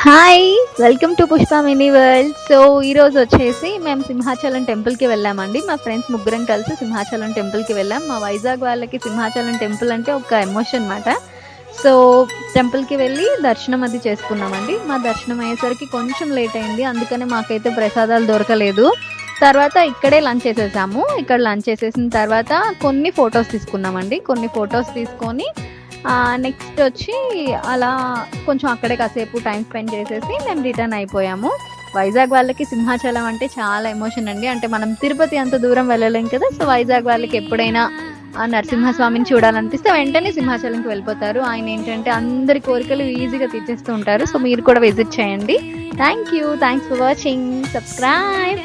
Hi! Welcome to Pushpa mini world. So, ఈరోజు వచ్చేసి మేము సింహాచలం టెంపుల్‌కి వెళ్ళామండి. మా ఫ్రెండ్స్ ముగ్గురం కలిసి సింహాచలం టెంపుల్‌కి వెళ్ళాం. మా వైజాగ్ వాళ్ళకి సింహాచలం టెంపుల్ అంటే ఒక ఎమోషన్ మాట. సో, టెంపుల్‌కి వెళ్ళి దర్శనం అది చేసుకున్నామండి. మా దర్శనం అయ్యేసరికి కొంచెం లేట్ అయింది. అందుకని మాకైతే ప్రసాదాలు దొరకలేదు. తర్వాత ఇక్కడే లంచ్ చేసేసాము. ఇక్కడ లంచ్ చేసేసిన తర్వాత కొన్ని ఫోటోస్ తీసుకున్నామండి. కొన్ని ఫోటోస్ తీసుకొని నెక్స్ట్ వచ్చి అలా కొంచెం అక్కడే కాసేపు టైం స్పెండ్ చేసేసి మేము రిటర్న్ అయిపోయాము. వైజాగ్ వాళ్ళకి సింహాచలం అంటే చాలా ఎమోషన్ అండి. అంటే మనం తిరుపతి అంత దూరం వెళ్ళలేం కదా! సో, వైజాగ్ వాళ్ళకి ఎప్పుడైనా నరసింహస్వామిని చూడాలనిపిస్తే వెంటనే సింహాచలంకి వెళ్ళిపోతారు. ఆయన ఏంటంటే అందరి కోరికలు ఈజీగా తీర్చేస్తూ ఉంటారు. సో, మీరు కూడా విజిట్ చేయండి. Thank you. Thanks for watching. Subscribe.